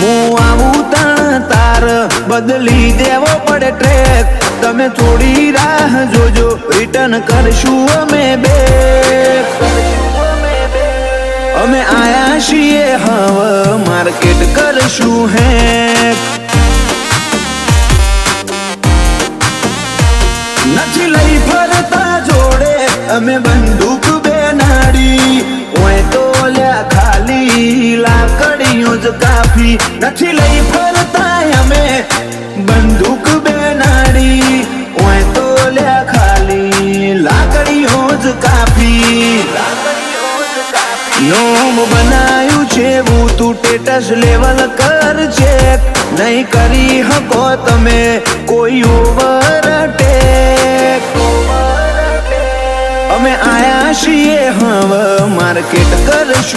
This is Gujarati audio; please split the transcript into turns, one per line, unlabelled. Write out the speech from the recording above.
હું આવું તાણ તાર બદલી દેવો પડે ટ્રેક. તમે થોડી રાહ જોજો, રિટર્ન કરશું અમે બેક. અમે આયા છીએ હવે માર્કેટ કરશું હેક. નથી લઈ ફરતા જોડે અમે બંદૂક બેનાડી. ઓય તો લ્યા ખાલી લાકડીઓ જ કાફી. નથી લઈ ફરતા અમે બંદૂક બેનાડી. ઓય તો લ્યા ખાલી લાકડીઓ જ કાફી. નોમ બનાયું છે હું તું ટેટસ લેવલ કર ચેક. નહીં કરી હકો તમે કોઈ ઓવરટેક. અમે આયા છીએ હવે માર્કેટ કરશું.